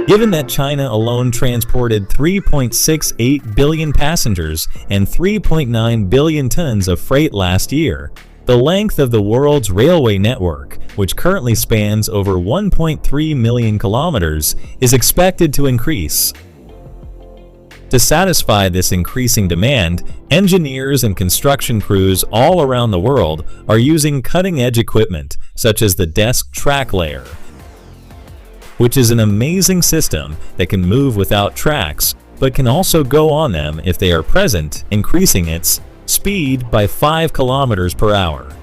Given that China alone transported 3.68 billion passengers and 3.9 billion tons of freight last year, the length of the world's railway network, which currently spans over 1.3 million kilometers, is expected to increase. To satisfy this increasing demand, engineers and construction crews all around the world are using cutting-edge equipment such as the desk Tracklayer, which is an amazing system that can move without tracks, but can also go on them if they are present, increasing its speed by 5 kilometers per hour.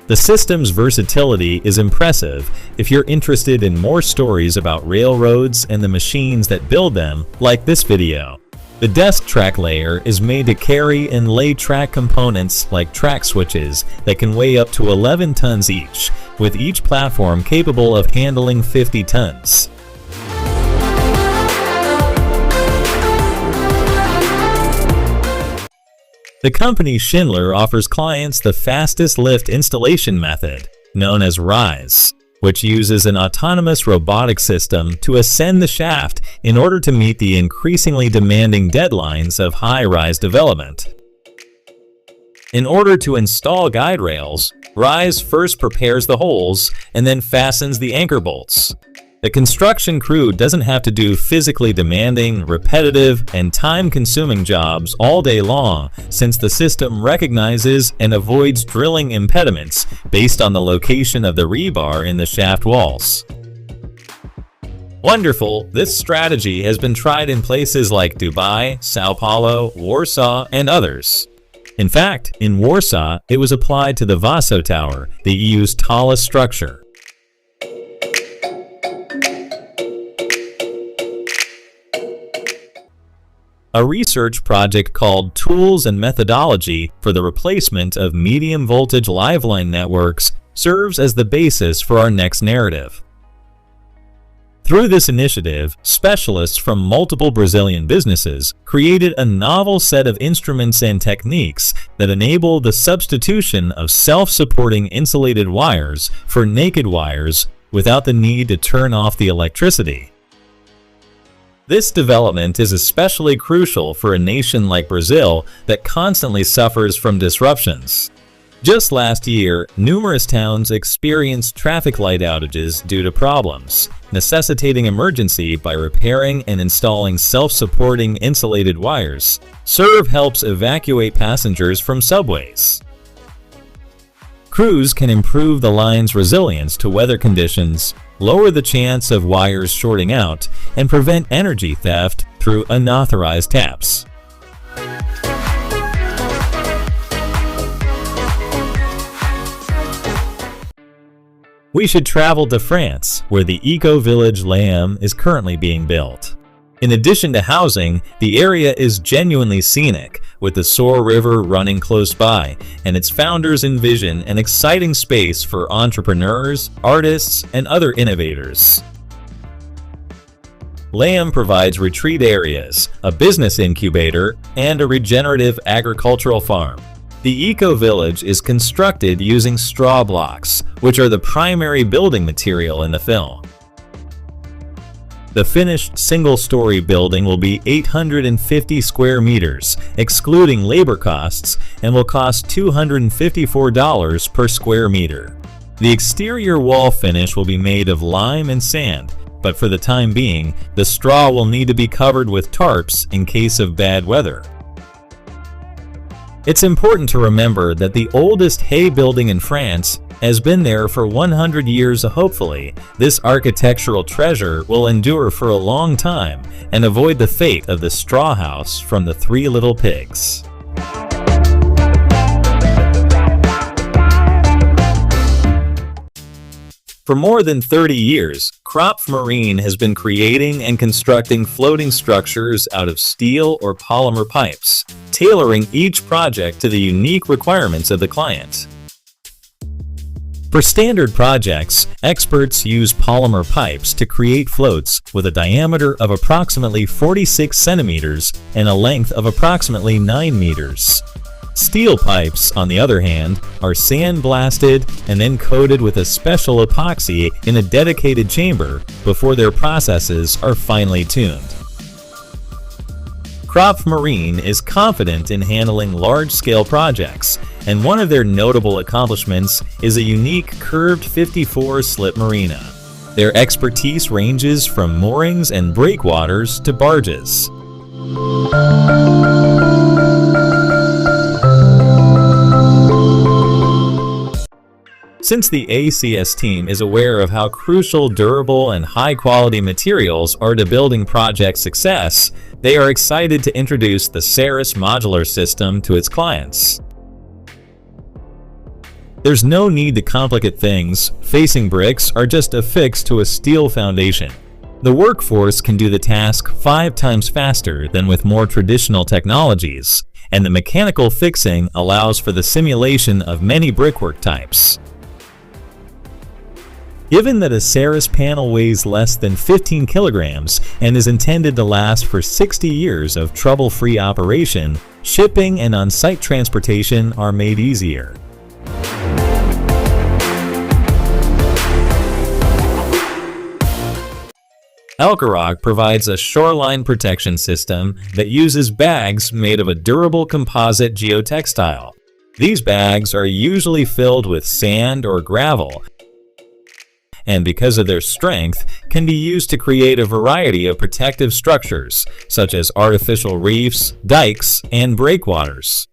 The system's versatility is impressive if you're interested in more stories about railroads and the machines that build them, like this video. The desk Tracklayer is made to carry and lay track components like track switches that can weigh up to 11 tons each, with each platform capable of handling 50 tons. The company Schindler offers clients the fastest lift installation method, known as R.I.S.E, which uses an autonomous robotic system to ascend the shaft in order to meet the increasingly demanding deadlines of high-rise development. In order to install guide rails, R.I.S.E first prepares the holes and then fastens the anchor bolts. The construction crew doesn't have to do physically demanding, repetitive, and time-consuming jobs all day long, since the system recognizes and avoids drilling impediments based on the location of the rebar in the shaft walls. Wonderful, this strategy has been tried in places like Dubai, Sao Paulo, Warsaw, and others. In fact, in Warsaw, it was applied to the Vaso Tower, the EU's tallest structure. A research project called Tools and Methodology for the Replacement of Medium Voltage Liveline Networks serves as the basis for our next narrative. Through this initiative, specialists from multiple Brazilian businesses created a novel set of instruments and techniques that enable the substitution of self-supporting insulated wires for naked wires without the need to turn off the electricity. This development is especially crucial for a nation like Brazil that constantly suffers from disruptions. Just last year, numerous towns experienced traffic light outages due to problems, necessitating emergency by repairing and installing self-supporting insulated wires. SERV helps evacuate passengers from subways. Crews can improve the line's resilience to weather conditions, lower the chance of wires shorting out, and prevent energy theft through unauthorized taps. We should travel to France, where the eco-village LAOM is currently being built. In addition to housing, the area is genuinely scenic, with the Soar River running close by, and its founders envision an exciting space for entrepreneurs, artists, and other innovators. LAOM provides retreat areas, a business incubator, and a regenerative agricultural farm. The eco-village is constructed using straw blocks, which are the primary building material in the film. The finished single-story building will be 850 square meters, excluding labor costs, and will cost $254 per square meter. The exterior wall finish will be made of lime and sand, but for the time being, the straw will need to be covered with tarps in case of bad weather. It's important to remember that the oldest hay building in France has been there for 100 years. Hopefully, this architectural treasure will endure for a long time and avoid the fate of the straw house from the Three Little Pigs. For more than 30 years, Kropf Marine has been creating and constructing floating structures out of steel or polymer pipes, tailoring each project to the unique requirements of the client. For standard projects, experts use polymer pipes to create floats with a diameter of approximately 46 centimeters and a length of approximately 9 meters. Steel pipes, on the other hand, are sandblasted and then coated with a special epoxy in a dedicated chamber before their processes are finely tuned. Kropf Marine is confident in handling large-scale projects, and one of their notable accomplishments is a unique curved 54-slip marina. Their expertise ranges from moorings and breakwaters to barges. Since the ACS team is aware of how crucial durable and high-quality materials are to building project success, they are excited to introduce the CERTUS modular system to its clients. There's no need to complicate things. Facing bricks are just affixed to a steel foundation. The workforce can do the task 5 times faster than with more traditional technologies, and the mechanical fixing allows for the simulation of many brickwork types. Given that a CERTUS panel weighs less than 15 kilograms and is intended to last for 60 years of trouble-free operation, shipping and on-site transportation are made easier. Elcorock provides a shoreline protection system that uses bags made of a durable composite geotextile. These bags are usually filled with sand or gravel, and because of their strength, can be used to create a variety of protective structures, such as artificial reefs, dikes, and breakwaters.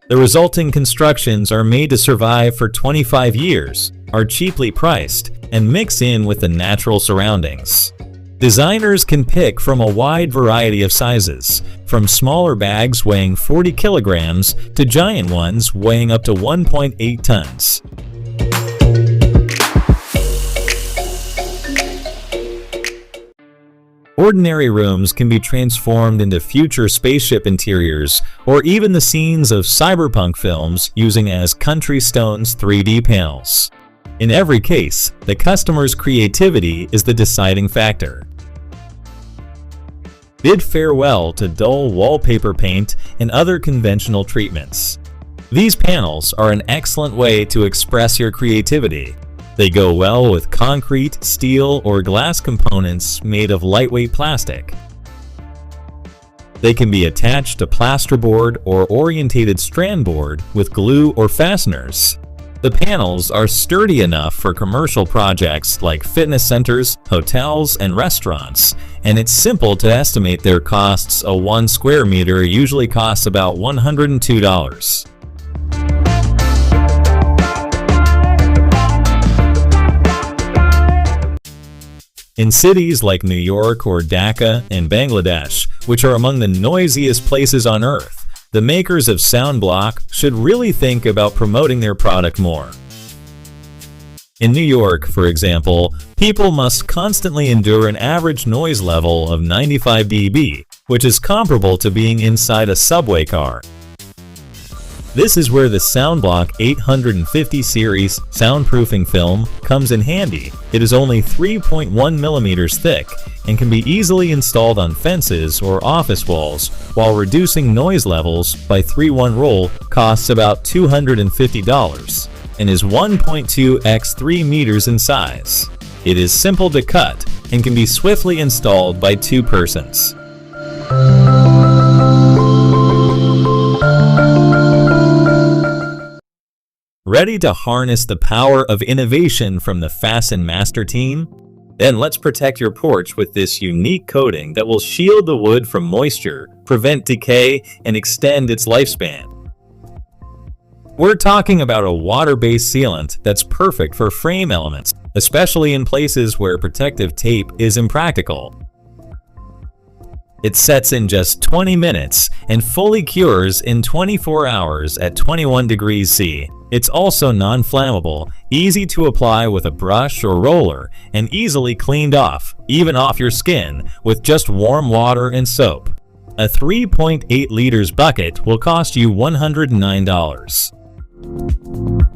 The resulting constructions are made to survive for 25 years, are cheaply priced, and mix in with the natural surroundings. Designers can pick from a wide variety of sizes, from smaller bags weighing 40 kilograms to giant ones weighing up to 1.8 tons. Ordinary rooms can be transformed into future spaceship interiors or even the scenes of cyberpunk films using as Country Stone's 3D panels. In every case, the customer's creativity is the deciding factor. Bid farewell to dull wallpaper paint and other conventional treatments. These panels are an excellent way to express your creativity. They go well with concrete, steel, or glass components made of lightweight plastic. They can be attached to plasterboard or orientated strand board with glue or fasteners. The panels are sturdy enough for commercial projects like fitness centers, hotels, and restaurants, and it's simple to estimate their costs. A 1 square meter usually costs about $102. In cities like New York or Dhaka and Bangladesh, which are among the noisiest places on Earth, the makers of SoundBlock should really think about promoting their product more. In New York, for example, people must constantly endure an average noise level of 95 dB, which is comparable to being inside a subway car. This is where the SoundBlock 850 series soundproofing film comes in handy. It is only 3.1 millimeters thick and can be easily installed on fences or office walls, while reducing noise levels by 3-1 roll costs about $250 and is 1.2 x 3 meters in size. It is simple to cut and can be swiftly installed by 2 persons. Ready to harness the power of innovation from the Fasten Master team? Then let's protect your porch with this unique coating that will shield the wood from moisture, prevent decay, and extend its lifespan. We're talking about a water-based sealant that's perfect for frame elements, especially in places where protective tape is impractical. It sets in just 20 minutes and fully cures in 24 hours at 21 degrees C. It's also non-flammable, easy to apply with a brush or roller, and easily cleaned off, even off your skin, with just warm water and soap. A 3.8 liters bucket will cost you $109.